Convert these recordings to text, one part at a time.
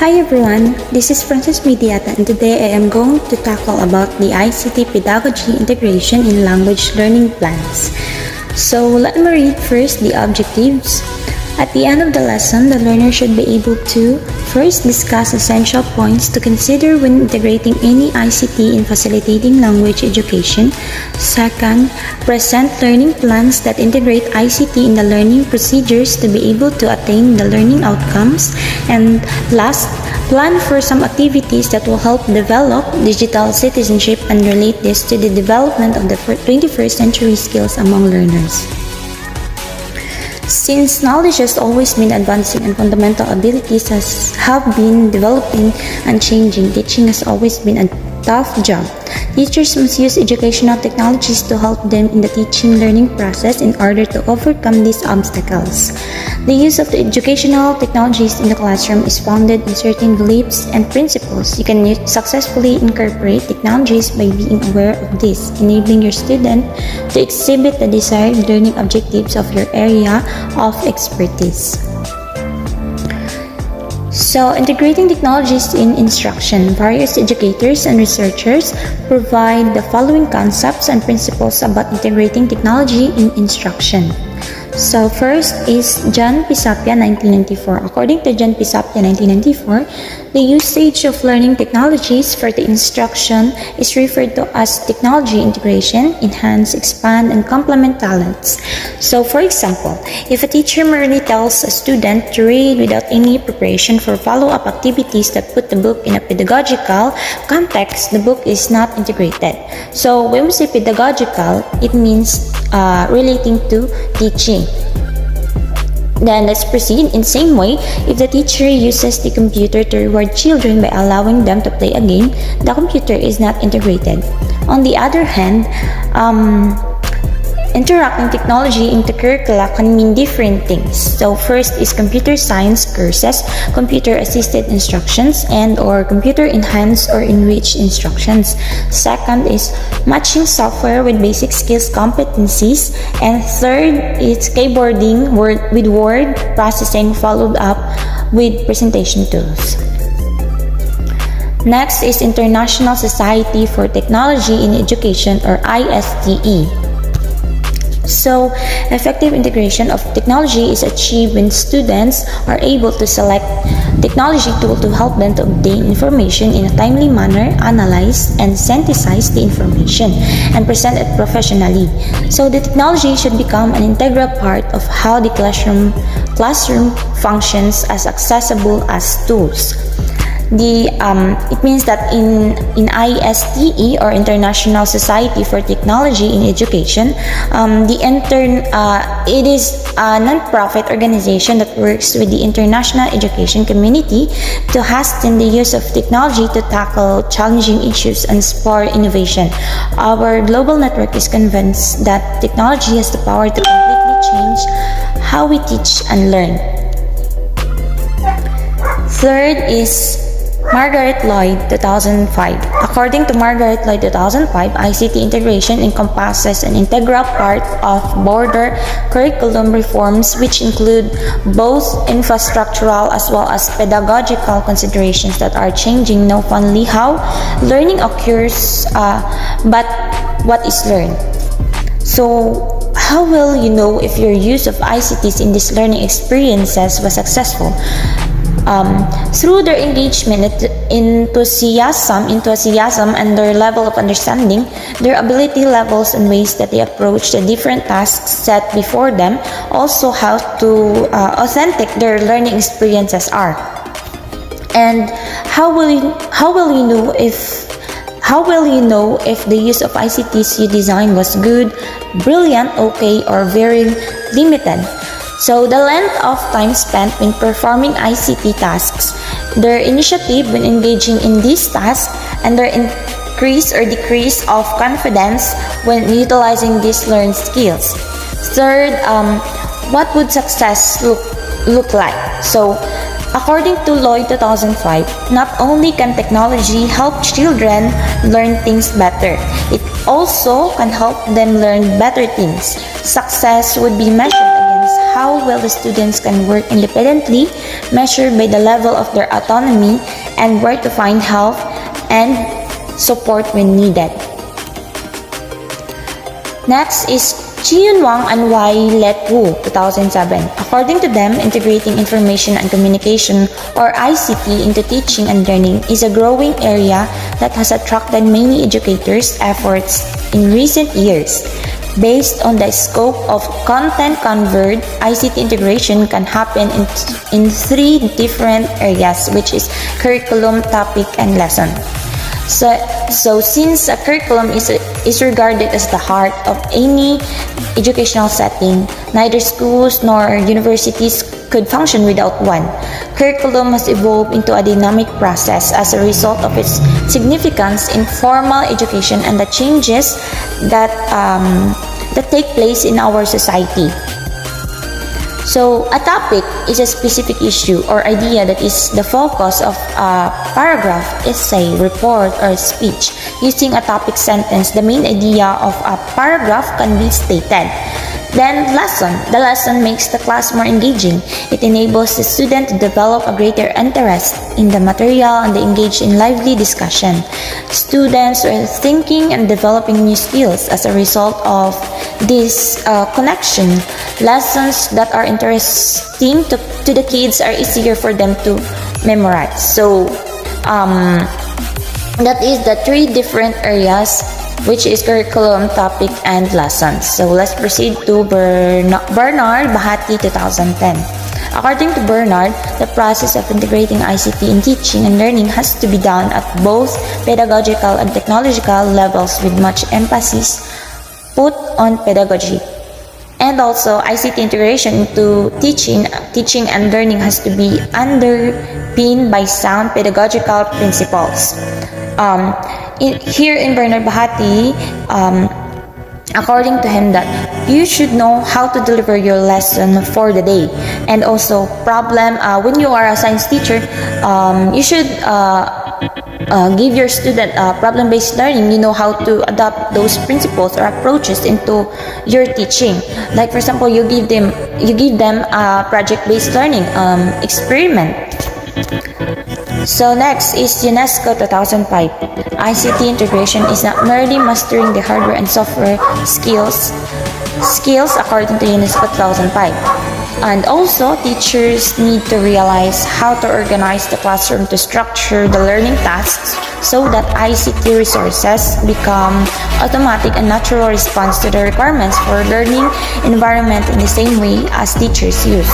Hi everyone, this is Frances Mediata and today I am going to tackle about the ICT pedagogy integration in language learning plans. So let me read first the objectives. At the end of the lesson, the learner should be able to first discuss essential points to consider when integrating any ICT in facilitating language education. Second, present learning plans that integrate ICT in the learning procedures to be able to attain the learning outcomes. And last, plan for some activities that will help develop digital citizenship and relate this to the development of the 21st century skills among learners. Since knowledge has always been advancing and fundamental abilities have been developing and changing, teaching has always been a tough job. Teachers must use educational technologies to help them in the teaching-learning process in order to overcome these obstacles. The use of the educational technologies in the classroom is founded in certain beliefs and principles. You can successfully incorporate technologies by being aware of this, enabling your student to exhibit the desired learning objectives of your area of expertise. So, integrating technologies in instruction. Various educators and researchers provide the following concepts and principles about integrating technology in instruction. So, first is John Pisapia, 1994. According to John Pisapia, 1994, the usage of learning technologies for the instruction is referred to as technology integration, enhance, expand, and complement talents. So, for example, if a teacher merely tells a student to read without any preparation for follow-up activities that put the book in a pedagogical context, the book is not integrated. So, when we say pedagogical, it means relating to teaching. Then let's proceed. In the same way, if the teacher uses the computer to reward children by allowing them to play a game, the computer is not integrated. On the other hand, interacting technology into curricula can mean different things. So first is computer science courses, computer-assisted instructions, and or computer-enhanced or enriched instructions. Second is matching software with basic skills competencies. And third is keyboarding with word processing followed up with presentation tools. Next is International Society for Technology in Education, or ISTE. So, effective integration of technology is achieved when students are able to select technology tool to help them to obtain information in a timely manner, analyze and synthesize the information, and present it professionally. So, the technology should become an integral part of how the classroom functions as accessible as tools. It means that in ISTE, or International Society for Technology in Education, it is a non-profit organization that works with the international education community to hasten the use of technology to tackle challenging issues and spur innovation. Our global network is convinced that technology has the power to completely change how we teach and learn. Third is Margaret Lloyd, 2005. According to Margaret Lloyd, 2005, ICT integration encompasses an integral part of broader curriculum reforms which include both infrastructural as well as pedagogical considerations that are changing not only how learning occurs, but what is learned. So, how will you know if your use of ICTs in these learning experiences was successful? Through their engagement, enthusiasm, and their level of understanding, their ability levels and ways that they approach the different tasks set before them, also how to authentic their learning experiences are. And how will you know if the use of ICTs you designed was good, brilliant, okay, or very limited? So, the length of time spent when performing ICT tasks, their initiative when engaging in these tasks, and their increase or decrease of confidence when utilizing these learned skills. Third, what would success look like? So, according to Lloyd 2005, not only can technology help children learn things better, it also can help them learn better things. Success would be measured against how well the students can work independently, measured by the level of their autonomy and where to find help and support when needed. Next is Chiyun Wang and Wai Let Wu, 2007. According to them, integrating information and communication, or ICT, into teaching and learning is a growing area that has attracted many educators' efforts in recent years. Based on the scope of content converged, ICT integration can happen in three different areas, which is curriculum, topic, and lesson. So since a curriculum is regarded as the heart of any educational setting, neither schools nor universities could function without one. Curriculum has evolved into a dynamic process as a result of its significance in formal education and the changes that take place in our society. So, a topic is a specific issue or idea that is the focus of a paragraph, essay, report, or speech. Using a topic sentence, the main idea of a paragraph can be stated. Then, lesson. The lesson makes the class more engaging. It enables the student to develop a greater interest in the material and engage in lively discussion. Students are thinking and developing new skills as a result of this connection. Lessons that are interesting to the kids are easier for them to memorize. So, that is the three different areas, which is curriculum, topic, and lessons. So let's proceed to Bernard Bahati, 2010. According to Bernard, the process of integrating ICT in teaching and learning has to be done at both pedagogical and technological levels with much emphasis put on pedagogy. And also, ICT integration into teaching and learning has to be underpinned by sound pedagogical principles. Here in Bernard Bahati, according to him, that you should know how to deliver your lesson for the day, and also when you are a science teacher, you should give your student problem-based learning. You know how to adapt those principles or approaches into your teaching. Like for example, you give them a project-based learning experiment. So next is UNESCO 2005. ICT integration is not merely mastering the hardware and software skills according to UNESCO 2005. And also, teachers need to realize how to organize the classroom to structure the learning tasks so that ICT resources become automatic and natural response to the requirements for learning environment in the same way as teachers use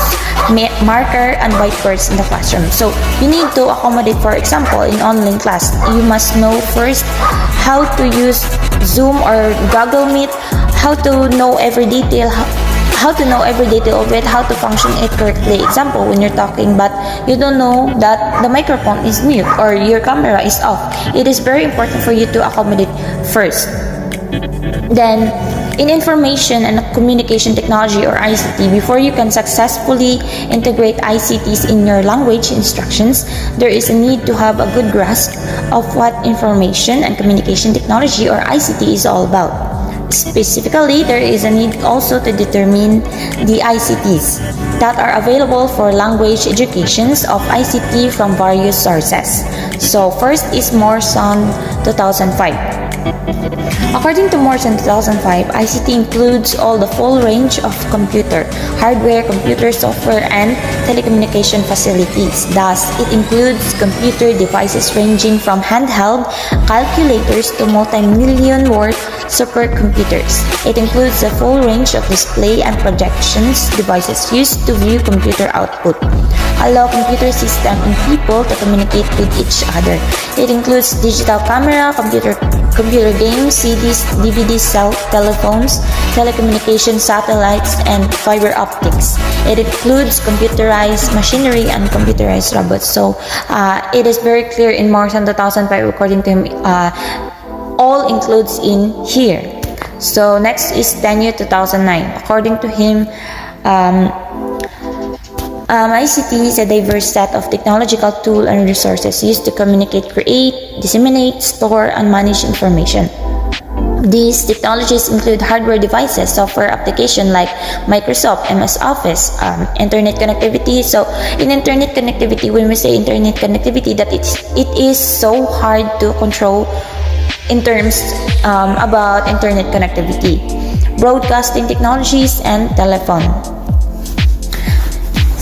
marker and whiteboards in the classroom. So you need to accommodate, for example, in online class, you must know first how to use Zoom or Google Meet, how to know every detail of it, how to function it correctly. Example, when you're talking but you don't know that the microphone is mute or your camera is off, it is very important for you to accommodate first. Then, in information and communication technology or ICT, before you can successfully integrate ICTs in your language instructions, there is a need to have a good grasp of what information and communication technology or ICT is all about. Specifically, there is a need also to determine the ICTs that are available for language educations of ICT from various sources. So first is Morrison 2005. According to Morrison 2005, ICT includes all the full range of computer, hardware, computer software, and telecommunication facilities. Thus, it includes computer devices ranging from handheld calculators to multi-million worth supercomputers. It includes a full range of display and projections devices used to view computer output, allow computer system and people to communicate with each other. It includes digital camera, computer games, CDs, DVDs, cell telephones, telecommunication satellites, and fiber optics. It includes computerized machinery and computerized robots. So it is very clear in Morrison 2005, according to him, all includes in here. So next is Daniel 2009. According to him, ICT is a diverse set of technological tools and resources used to communicate, create, disseminate, store, and manage information. These technologies include hardware devices, software application like Microsoft, MS Office, internet connectivity. So in internet connectivity, when we say internet connectivity, that it is so hard to control in terms about internet connectivity. Broadcasting technologies and telephone.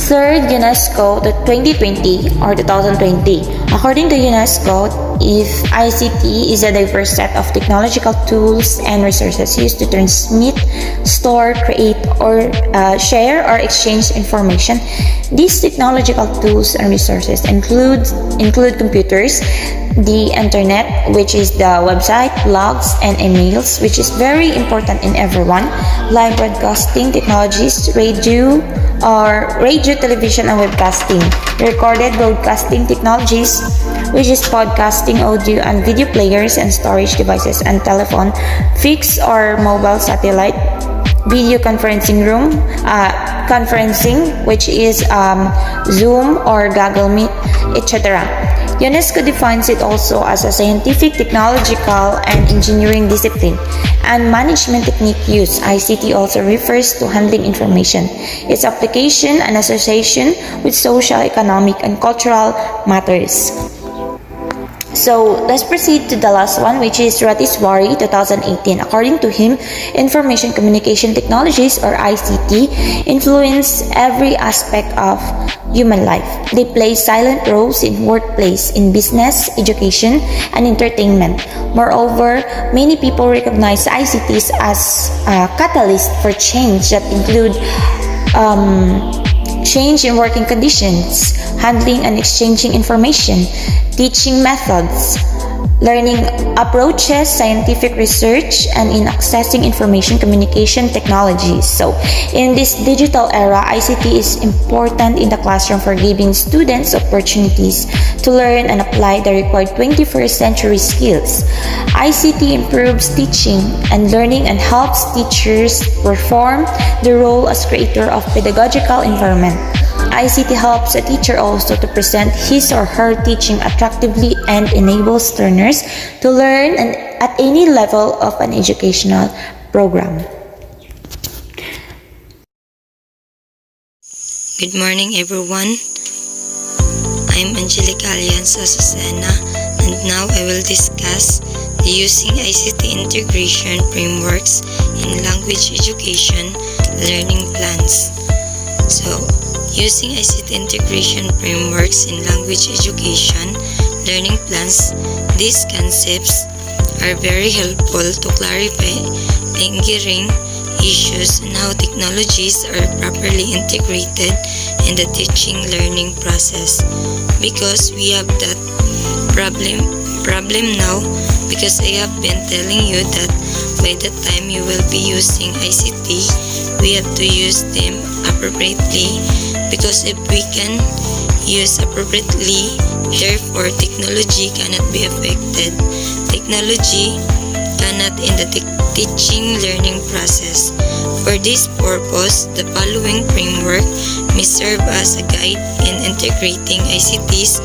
Third, UNESCO, the 2020 or 2020. According to UNESCO, if ICT is a diverse set of technological tools and resources used to transmit, store, create, or share or exchange information. These technological tools and resources include computers, the internet, which is the website, blogs, and emails, which is very important in everyone, live broadcasting technologies, radio, television, and webcasting, recorded broadcasting technologies, which is podcasting, audio and video players and storage devices, and telephone, fixed or mobile satellite, video conferencing room, conferencing, which is Zoom or Google Meet, etc. UNESCO defines it also as a scientific, technological, and engineering discipline, and management technique used. ICT also refers to handling information, its application and association with social, economic, and cultural matters. So let's proceed to the last one, which is Ratiswari 2018. According to him, information communication technologies or ICT influence every aspect of human life. They play silent roles in workplace, in business, education, and entertainment. Moreover, many people recognize ICTs as a catalyst for change that include change in working conditions, handling and exchanging information, teaching methods, learning approaches, scientific research, and in accessing information communication technologies. So, in this digital era, ICT is important in the classroom for giving students opportunities to learn and apply the required 21st century skills. ICT improves teaching and learning and helps teachers perform the role as creator of pedagogical environment. ICT helps a teacher also to present his or her teaching attractively and enables learners to learn at any level of an educational program. Good morning, everyone. I'm Angelica Alianza Susana, and now I will discuss the using ICT integration frameworks in language education learning plans. So, using ICT integration frameworks in language education learning plans, these concepts are very helpful to clarify lingering issues and how technologies are properly integrated in the teaching learning process. Because we have that problem now, because I have been telling you that by the time you will be using ICT, we have to use them appropriately, because if we can use appropriately, therefore technology cannot be affected. Technology cannot in the teaching learning process. For this purpose, the following framework may serve as a guide in integrating ICTs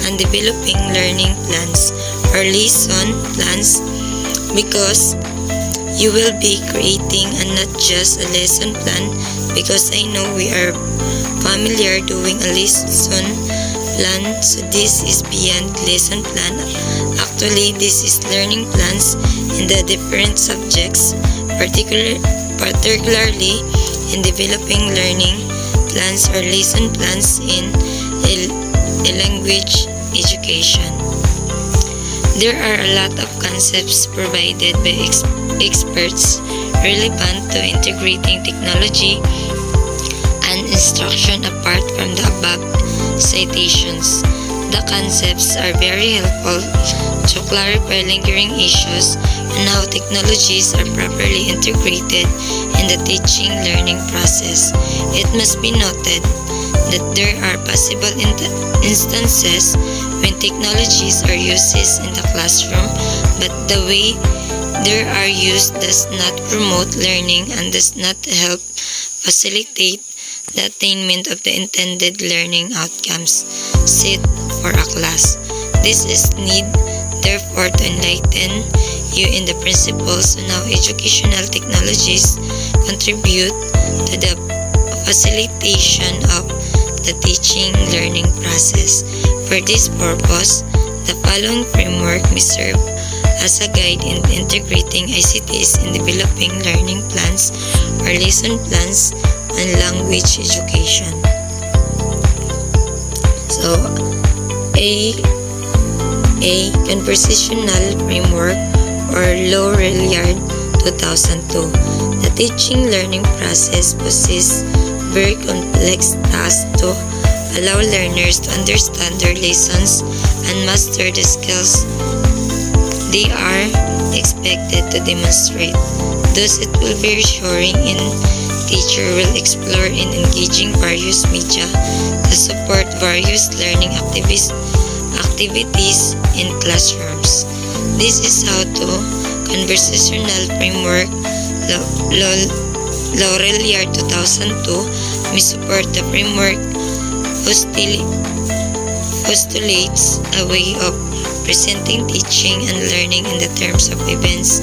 and developing learning plans or lesson plans, because you will be creating and not just a lesson plan, because I know we are familiar doing a lesson plan, so this is beyond lesson plan. Actually, this is learning plans in the different subjects, particularly in developing learning plans or lesson plans in a language education. There are a lot of concepts provided by experts relevant to integrating technology and instruction apart from the above citations. The concepts are very helpful to clarify lingering issues and how technologies are properly integrated in the teaching learning process. It must be noted that there are possible instances when technologies are used in the classroom, but the way they are used does not promote learning and does not help facilitate the attainment of the intended learning outcomes set for a class. This is need, therefore, to enlighten you in the principles on how educational technologies contribute to the facilitation of the teaching learning process. For this purpose, the following framework may serve as a guide in integrating ICTs in developing learning plans or lesson plans on language education. So, A conversational framework or Laurel-Yard 2002. The teaching learning process possesses very complex tasks to allow learners to understand their lessons and master the skills they are expected to demonstrate. Thus, it will be reassuring in teacher will explore in engaging various media to support various learning activities in classrooms. This is how to conversational framework Laurel-Yard 2002 may support the framework postulates a way of presenting teaching and learning in the terms of events.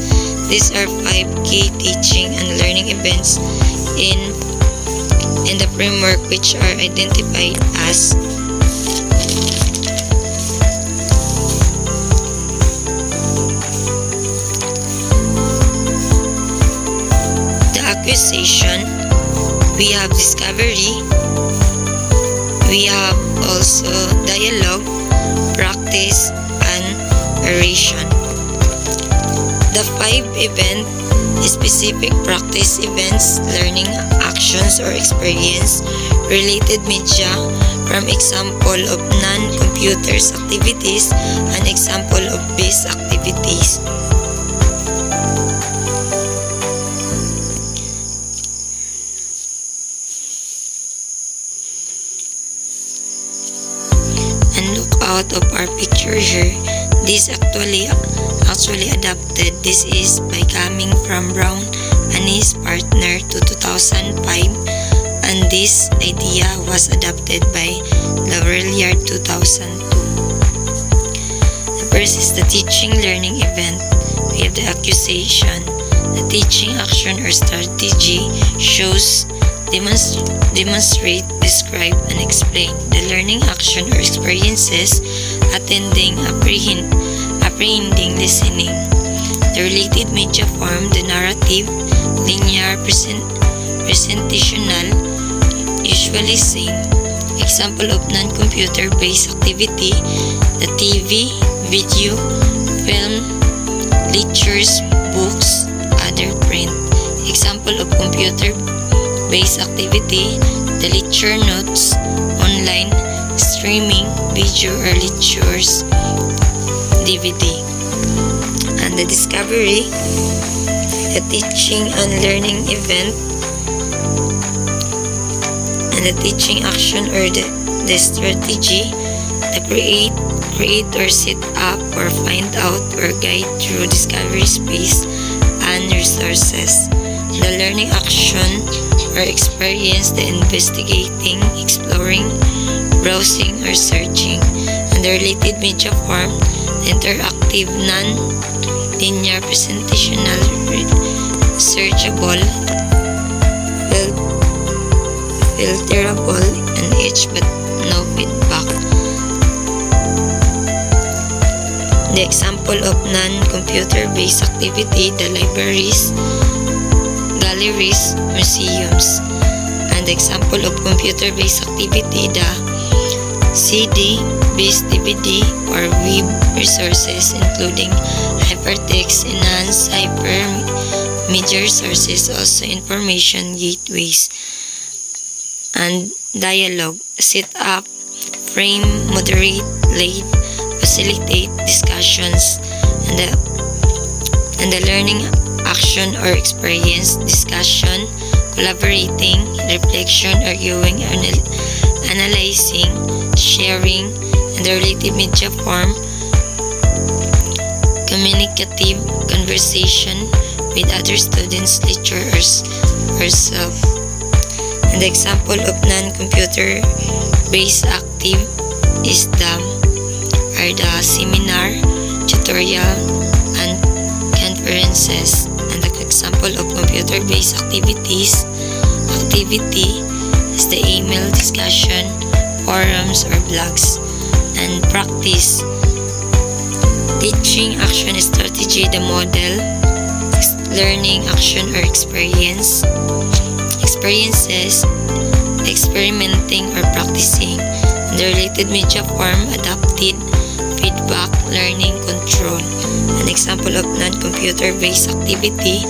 These are 5 key teaching and learning events in the framework, which are identified as the acquisition, we have discovery, we have also dialogue, practice, and oration. The 5 event specific practice events, learning actions or experience related media from example of non-computers activities and example of base activities. And look out of our picture here. This actually adapted. This is by coming from Brown and his partner to 2005, and this idea was adopted by Laurel-Yard 2002. The first is the teaching learning event. We have the accusation. The teaching action or strategy shows, demonstrate, describe, and explain the learning action or experiences, attending, apprehending, listening. The related media form, the narrative, linear, presentational, usually same. Example of non-computer based activity, the TV, video, film, lectures, books, other print. Example of computer based activity, the lecture notes, online, streaming, video or lectures, DVD. And the discovery, the teaching and learning event, and the teaching action or the strategy, the create or set up or find out or guide through discovery space and resources. The learning action or experience, the investigating, exploring, browsing or searching. And the related media form, the interactive, non-linear, presentational, searchable, filterable, and each but no feedback. The example of non-computer based activity, the libraries, galleries, museums. And the example of computer based activity, the CD-based DVD or web resources including hypertext, enhanced hypermedia resources, also information gateways. And dialogue, set up, frame, moderate, lead, facilitate discussions. And the learning action or experience, discussion, collaborating, reflection, arguing, analyzing, sharing. And the related media form, communicative, conversation with other students, lecturers, or self. And the example of non-computer based active are the seminar, tutorial, and experiences. And the example of computer-based activities. Activity is the email discussion, forums, or blogs. And practice. Teaching action strategy, the model. Learning action or experience. Experiences, experimenting or practicing. And the related media form, adapted, feedback, learning, control. An example of non-computer-based activity,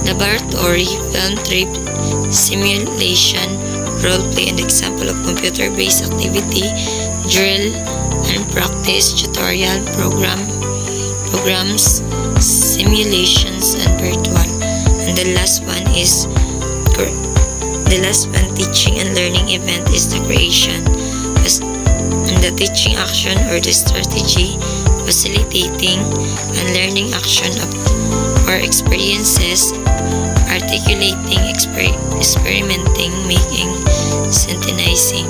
laboratory, film trip, simulation, role-play. An example of computer-based activity, drill and practice, tutorial, programs, simulations, and virtual. And the last one, teaching and learning event, is the creation. And the teaching action or the strategy, facilitating and learning action or experiences, articulating, experimenting, making, synthesizing.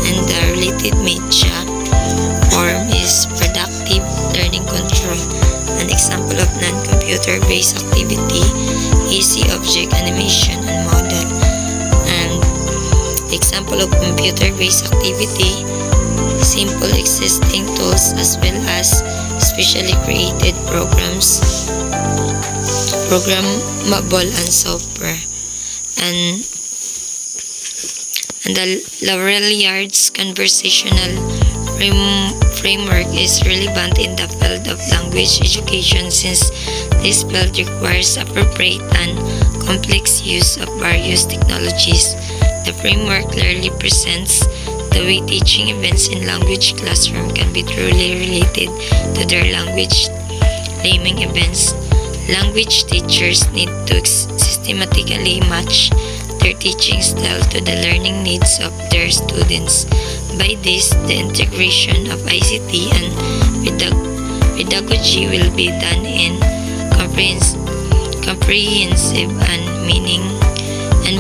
And the related media form is productive, learning, control. An example of non-computer-based activity, easy object animation and model. And example of computer-based activity, simple existing tools as well as specially created programs, programmable and software. And the Laurel-Yards conversational framework is relevant in the field of language education since this field requires appropriate and complex use of various technologies. The framework clearly presents the way teaching events in language classroom can be truly related to their language learning events. Language teachers need to systematically match their teaching style to the learning needs of their students. By this, the integration of ICT and pedagogy will be done in comprehensive and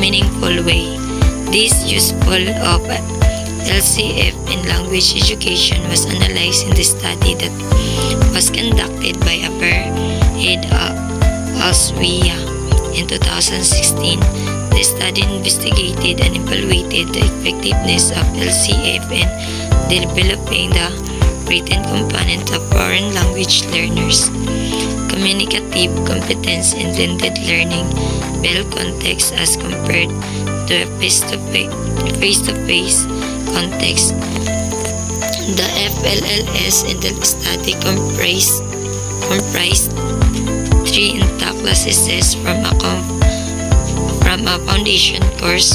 meaningful way. This useful of LCF in language education was analyzed in the study that was conducted by Aberhead Elsewhere in 2016. The study investigated and evaluated the effectiveness of LCF in developing the written component of foreign language learners, communicative competence in blended learning, build context as compared to a face-to-face context. The FLLS in the study comprised 3 intact classes from a foundation course,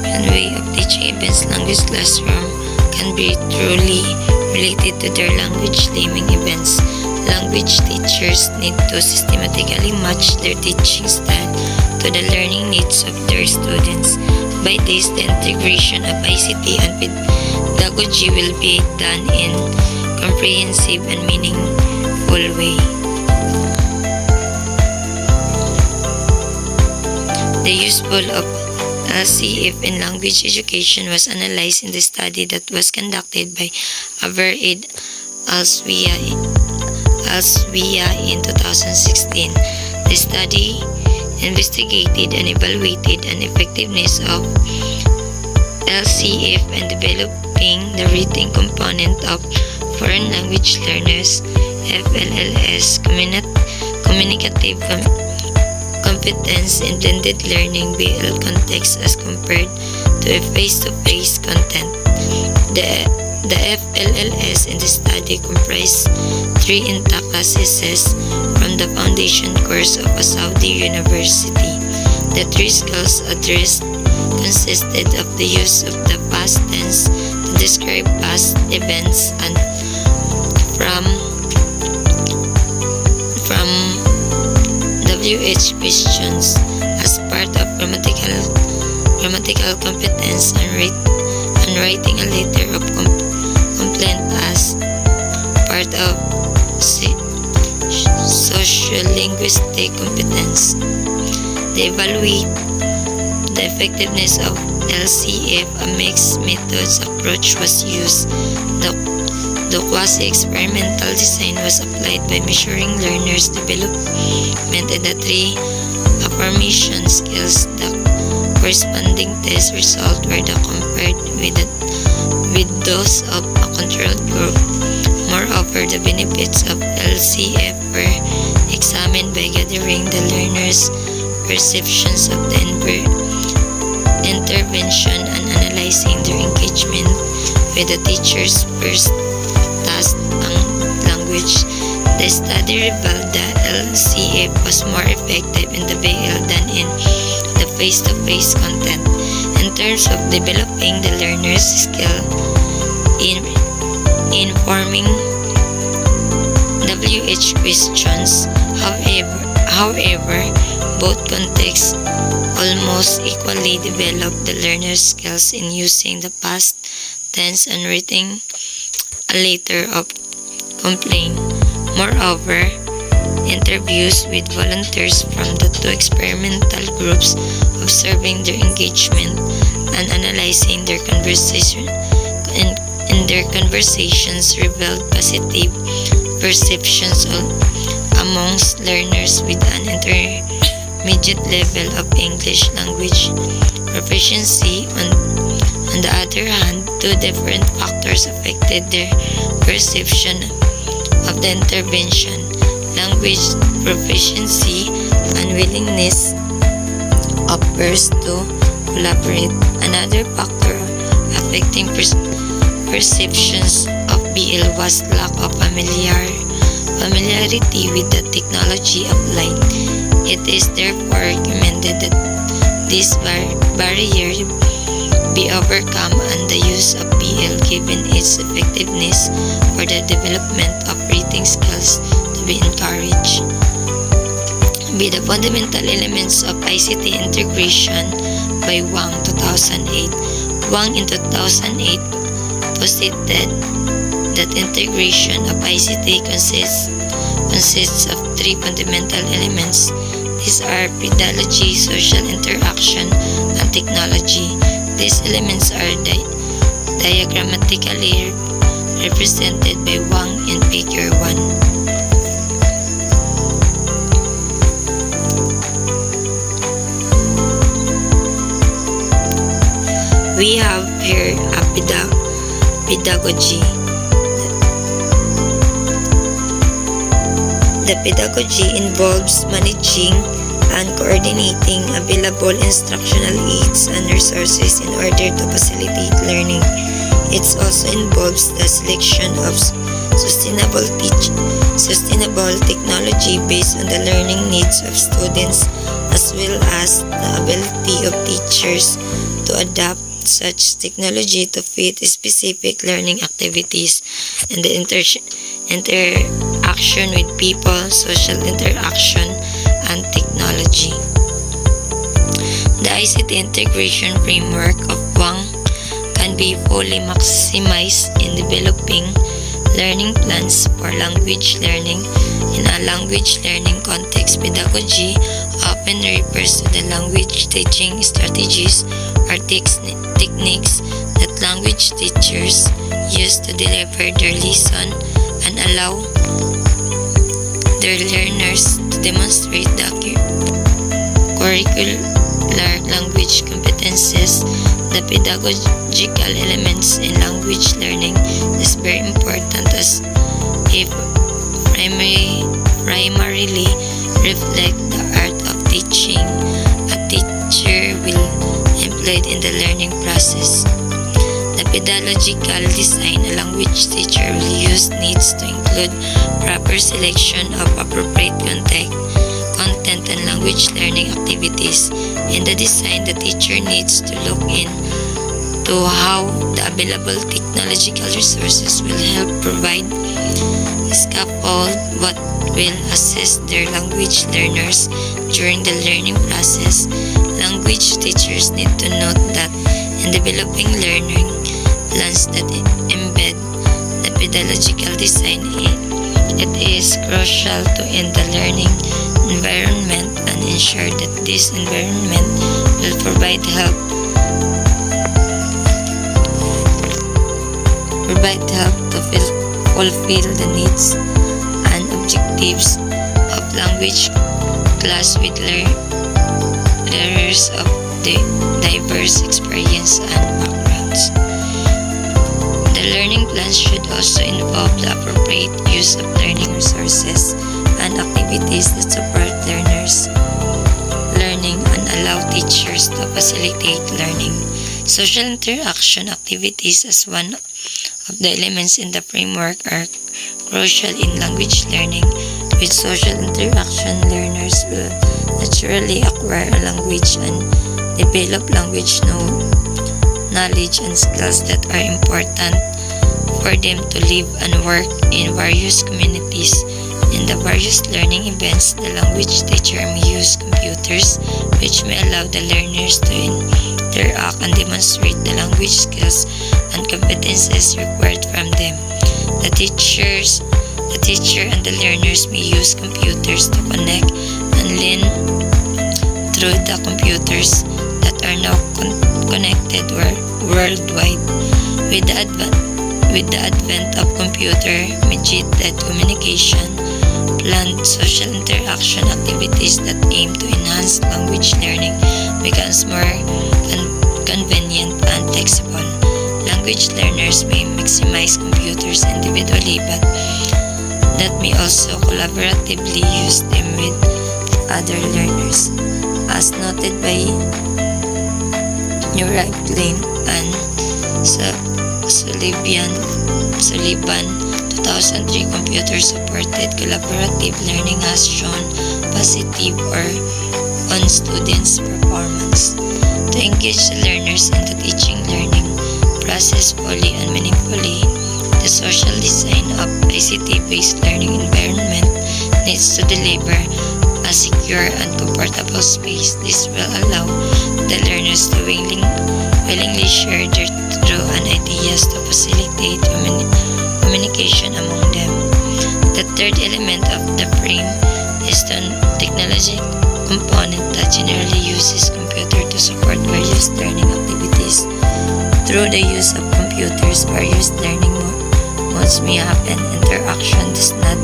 and way of teaching events. Language classroom can be truly related to their language learning events. Language teachers need to systematically match their teaching style to the learning needs of their students. By this, the integration of ICT and pedagogy will be done in comprehensive and meaningful way. The useful of LCF in language education was analyzed in the study that was conducted by Aberhead Elsewhere in 2016. The study investigated and evaluated the effectiveness of LCF in developing the reading component of foreign language learners, FLLS, communicative competence in blended learning, BL context as compared to a face-to-face content. The FLLS in the study comprised 3 intact classes from the foundation course of a Saudi university. The 3 skills addressed consisted of the use of the past tense to describe past events and from WH questions as part of grammatical competence and writing a letter of complaint as part of sociolinguistic competence. To evaluate the effectiveness of LCF, a mixed methods approach was used. The quasi-experimental design was applied by measuring learners' development in the three affirmation skills. The corresponding test results were compared with those of a controlled group. Moreover, the benefits of LCF were examined by gathering the learners' perceptions of the intervention and analyzing their engagement with the teacher's first task ang language. The study revealed that LCF was more effective in the BL than in the face-to-face content in terms of developing the learner's skill in forming WH questions. However, both contexts almost equally develop the learner's skills in using the past tense and writing a letter of complaint. Moreover, interviews with volunteers from the two experimental groups, observing their engagement and analyzing their conversation in their conversations revealed positive perceptions amongst learners with an intermediate level of English language proficiency. On the other hand, two different factors affected their perception of the intervention: language proficiency and willingness of peers to collaborate. Another factor affecting perceptions of BL was lack of familiarity with the technology applied. It is therefore recommended that this barrier be overcome and the use of BL, given its effectiveness for the development of reading skills, to be encouraged. Be the fundamental elements of ICT integration by Wang 2008. Wang in 2008 posited that integration of ICT consists of three fundamental elements. These are pedagogy, social interaction, and technology. These elements are diagrammatically represented by Wang in Figure 1. We have here a pedagogy. The pedagogy involves managing and coordinating available instructional aids and resources in order to facilitate learning. It also involves the selection of sustainable technology based on the learning needs of students, as well as the ability of teachers to adapt such technology to fit specific learning activities, and the interaction with people, social interaction, and technology. The ICT integration framework of Wang can be fully maximized in developing learning plans for language learning. In a language learning context, pedagogy often refers to the language teaching strategies or techniques that language teachers use to deliver their lesson and allow their learners to demonstrate the curricular language competences. The pedagogical elements in language learning is very important as it primarily reflect the art of teaching a teacher will employ in the learning process. The pedagogical design a language teacher will use needs to include proper selection of appropriate content and language learning activities. In the design, the teacher needs to look into how the available technological resources will help provide scaffold what will assist their language learners during the learning process. Language teachers need to note that in developing learning plans that embed the pedagogical design It is crucial to end the learning environment and ensure that this environment will provide help to fulfill the needs and objectives of language class with learners of the diverse experience and backgrounds. The learning plans should also involve the appropriate use of learning resources and activities that support learners' learning and allow teachers to facilitate learning. Social interaction activities as one of the elements in the framework are crucial in language learning. With social interaction, learners will naturally acquire a language and develop language knowledge and skills that are important for them to live and work in various communities. In the various learning events, the language teacher may use computers, which may allow the learners to interact and demonstrate the language skills and competences required from them. The teacher and the learners may use computers to connect and learn through the computers that are now connected worldwide. With the advent of computer-mediated communication, planned social interaction activities that aim to enhance language learning becomes more convenient and flexible. Language learners may maximize computers individually, but that may also collaboratively use them with other learners, as noted by Nuragline and Sullivan 2003. Computer-supported collaborative learning has shown positive on students' performance. To engage the learners in the teaching learning process fully and meaningfully, the social design of ICT-based learning environment needs to deliver a secure and comfortable space. This will allow the learners to willingly share their thoughts and ideas to facilitate communication among them. The third element of the frame is the technology component that generally uses computer to support various learning activities. Through the use of computers, various learning modes may happen. Interaction does not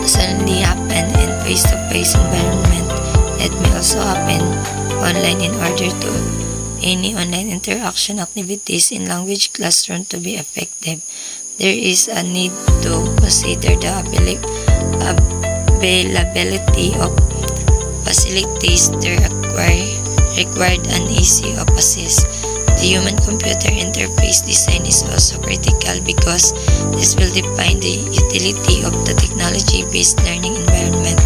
suddenly happen in face-to-face environment. It may also happen online. In order to any online interaction activities in language classroom to be effective, there is a need to consider the availability of facilities that required and easy of access. The human-computer interface design is also critical because this will define the utility of the technology-based learning environment.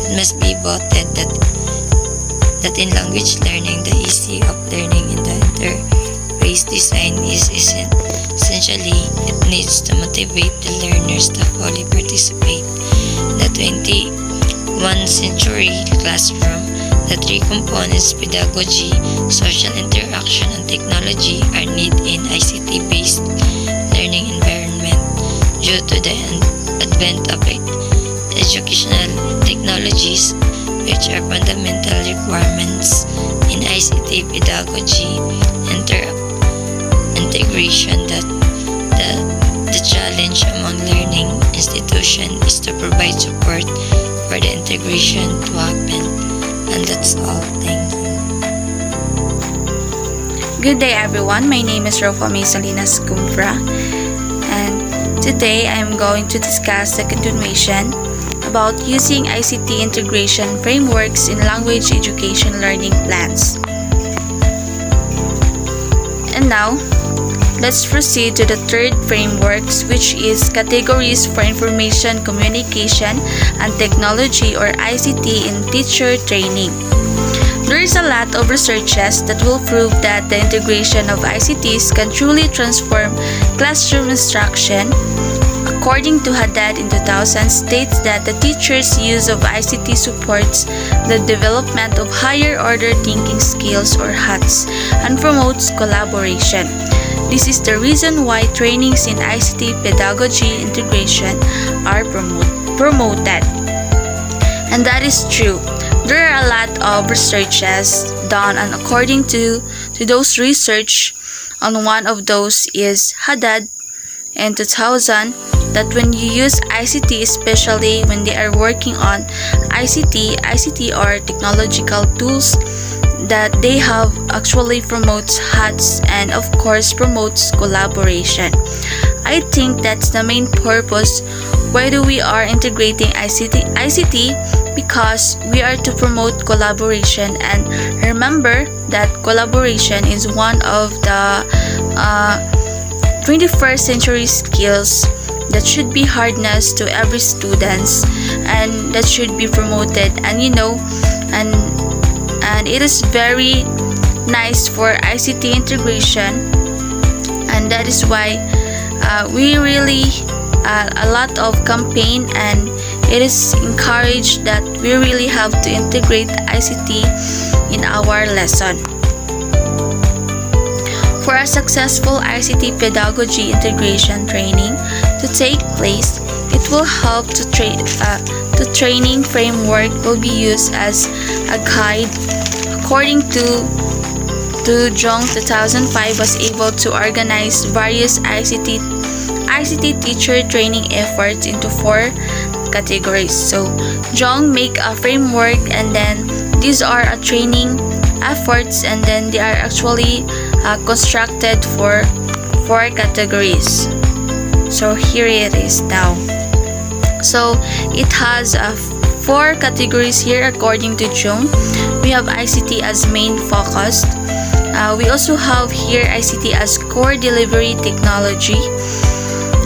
It must be voted that in language learning, the ease of learning in the interface design is essentially it needs to motivate the learners to fully participate. In the 21st century classroom, the three components, pedagogy, social interaction, and technology, are needed in ICT-based learning environment. Due to the advent of educational technologies, which are fundamental requirements in ICT pedagogy, integration, that the challenge among learning institutions is to provide support for the integration to happen. And that's all. Thank you. Good day everyone, my name is Rofa May Salinas Cumbra, and today I'm going to discuss the continuation about using ICT integration frameworks in language education learning plans. And now, let's proceed to the third frameworks, which is categories for information communication and technology, or ICT, in teacher training. There is a lot of researches that will prove that the integration of ICTs can truly transform classroom instruction. According to Haddad in 2000, states that the teacher's use of ICT supports the development of higher order thinking skills, or HATS, and promotes collaboration. This is the reason why trainings in ICT pedagogy integration are promoted. And that is true. There are a lot of researches done, and according to those research, on one of those is Haddad in 2000, that when you use ICT, especially when they are working on ICT or technological tools, that they have actually promotes HATS and of course promotes collaboration. I think that's the main purpose why do we are integrating ICT, because we are to promote collaboration, and remember that collaboration is one of the 21st century skills that should be harnessed to every students, and that should be promoted. And and it is very nice for ICT integration, and that is why we really a lot of campaign, and it is encouraged that we really have to integrate ICT in our lesson. For a successful ICT pedagogy integration training to take place, it will help to training framework will be used as a guide. According to Jong, 2005 was able to organize various ICT teacher training efforts into 4 categories. So Jong make a framework, and then these are a training efforts, and then they are actually constructed for 4 categories. So here it is now. So it has 4 categories here according to Jung. We have ICT as main focus. We also have here ICT as core delivery technology.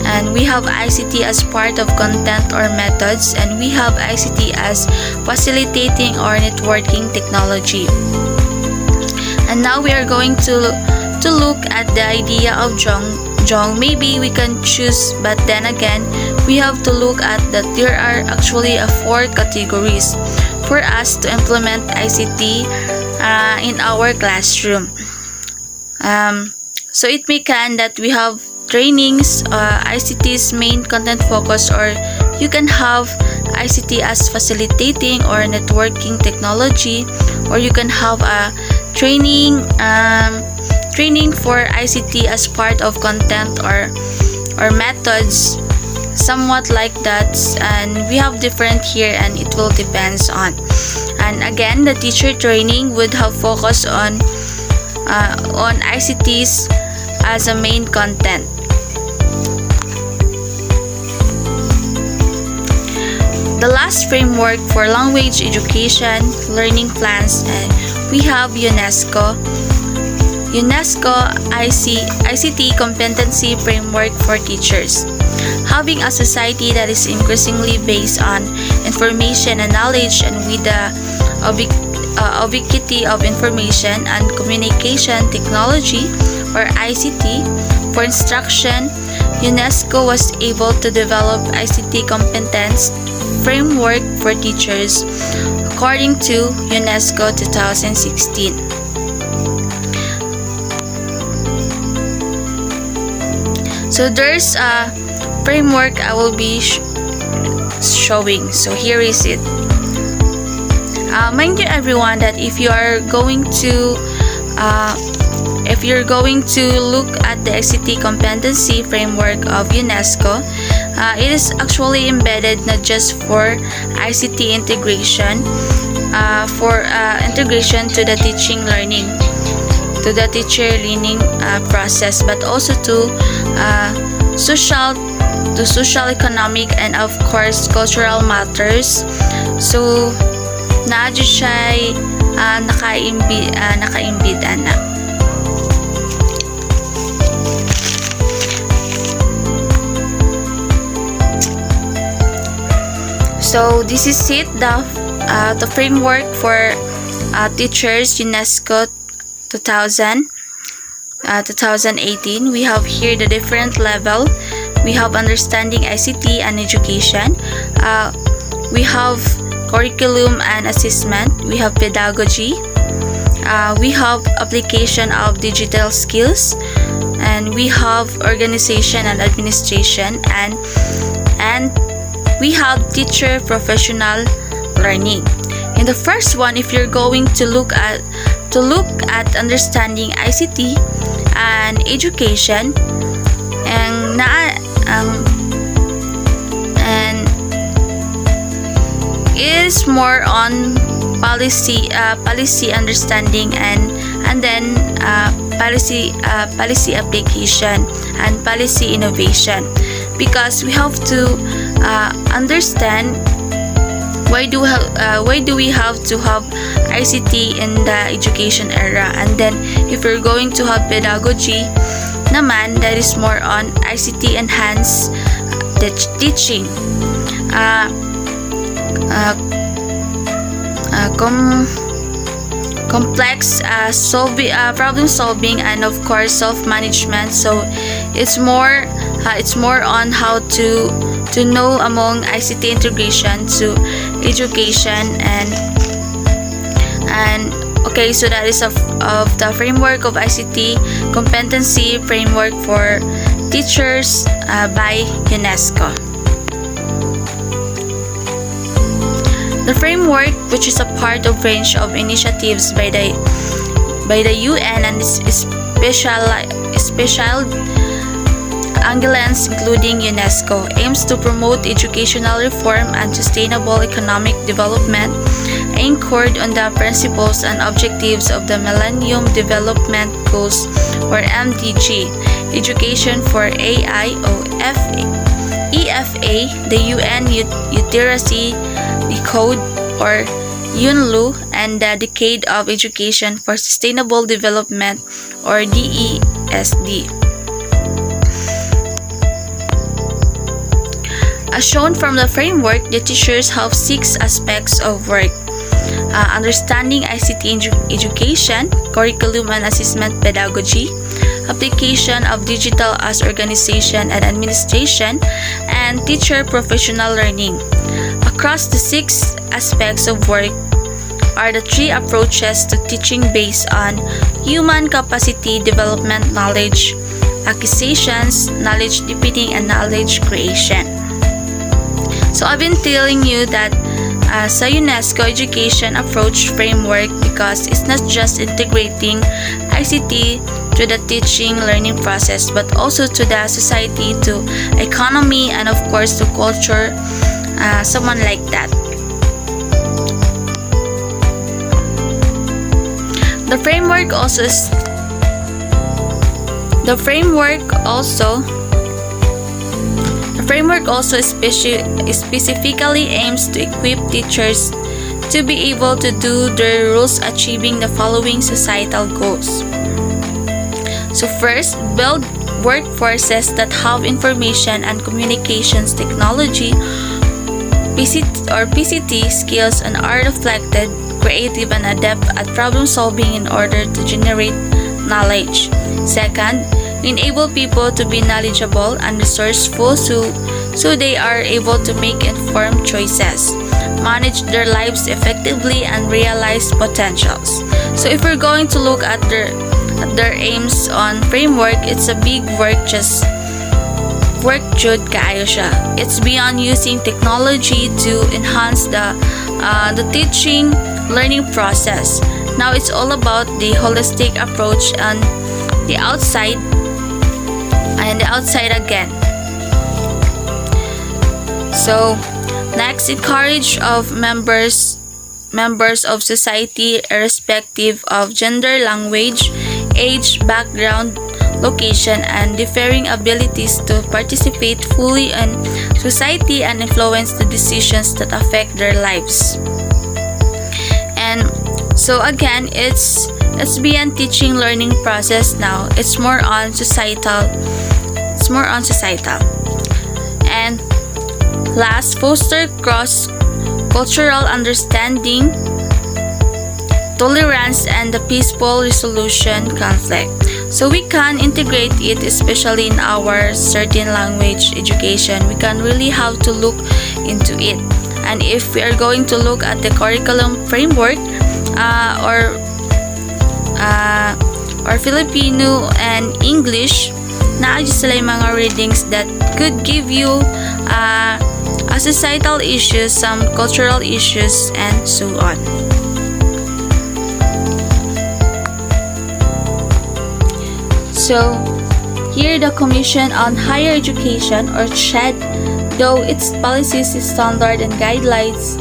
And we have ICT as part of content or methods. And we have ICT as facilitating or networking technology. And now we are going to look at the idea of Jong. Maybe we can choose, but then again, we have to look at that there are actually 4 categories for us to implement ICT in our classroom. So it may can that we have trainings, ICT's main content focus, or you can have ICT as facilitating or networking technology, or you can have a training for ICT as part of content or methods, somewhat like that. And we have different here, and it will depends on. And again, the teacher training would have focus on ICTs as a main content. The last framework for language education learning plans, and we have UNESCO ICT Competency Framework for Teachers. Having a society that is increasingly based on information and knowledge, and with the ubiquity of information and communication technology, or ICT, for instruction, UNESCO was able to develop ICT competence framework for teachers according to UNESCO 2016. So there's a framework I will be showing. So here is it. Mind you everyone that if you're going to look at the ICT competency framework of UNESCO, it is actually embedded not just for ICT integration, for integration to the teaching learning, to the teacher learning process, but also to social, economic, and of course cultural matters. So naadyo siya nakaimbid ana. So this is it, the framework for teachers, UNESCO 2018. We have here the different level. We have understanding ICT and education. We have curriculum and assessment. We have pedagogy. We have application of digital skills, and we have organization and administration, and we have teacher professional learning. In the first one, if you're going to look at understanding ICT and education, and is more on policy understanding, and then policy application and policy innovation, because we have to understand why do we have to have ICT in the education era. And then if we're going to have pedagogy naman, that is more on ICT enhanced teaching, complex problem solving, and of course self-management. So it's more on how to know among ICT integration to education. And okay, so that is of the framework of ICT competency framework for teachers by UNESCO. The framework, which is a part of range of initiatives by the UN and special angles including UNESCO, aims to promote educational reform and sustainable economic development, anchored on the principles and objectives of the Millennium Development Goals, or MDG, Education for EFA, the UN Literacy Decade, or UNLU, and the Decade of Education for Sustainable Development, or DESD. As shown from the framework, the teachers have 6 aspects of work: understanding ICT education, curriculum and assessment pedagogy, application of digital as organization and administration, and teacher professional learning. Across the 6 aspects of work are the 3 approaches to teaching based on human capacity development, knowledge acquisitions, knowledge deepening, and knowledge creation. So I've been telling you that sa UNESCO education approach framework, because it's not just integrating ICT to the teaching learning process, but also to the society, to economy, and of course to culture, someone like that. The framework also specifically aims to equip teachers to be able to do their roles, achieving the following societal goals. So first, build workforces that have information and communications technology PCT skills and are reflected, creative, and adept at problem solving in order to generate knowledge. Second, enable people to be knowledgeable and resourceful so they are able to make informed choices, manage their lives effectively, and realize potentials. So if we're going to look at their aims on framework, it's a big work, just work jud kaayo siya. It's beyond using technology to enhance the teaching learning process. Now it's all about the holistic approach and the outside again. So next, encourage of members of society, irrespective of gender, language, age, background, location, and differing abilities, to participate fully in society and influence the decisions that affect their lives. And so again, it's beyond teaching learning process now. It's more on societal. And last, foster cross-cultural understanding, tolerance, and the peaceful resolution conflict. So we can integrate it, especially in our certain language education. We can really have to look into it. And if we are going to look at the curriculum framework, or Filipino and English, naa sila yung mga readings that could give you a societal issues, some cultural issues, and so on. So, here the Commission on Higher Education, or CHED, though its policies, standard, and guidelines,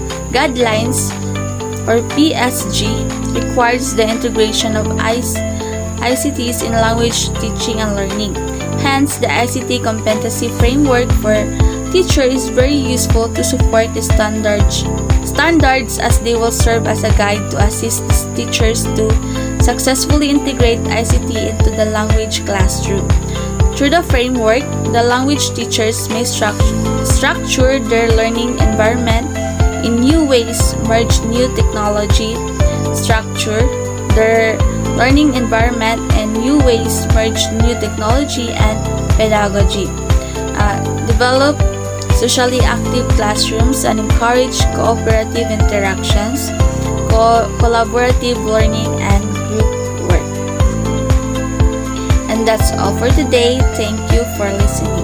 or PSG, requires the integration of ICTs in language teaching and learning. Hence, the ICT competency framework for teacher is very useful to support the standards as they will serve as a guide to assist teachers to successfully integrate ICT into the language classroom. Through the framework, the language teachers may structure their learning environment in new ways, merge new technology, structure their learning environment and new ways, merge new technology and pedagogy, develop socially active classrooms and encourage cooperative interactions, collaborative learning, and group work. And that's all for today. Thank you for listening.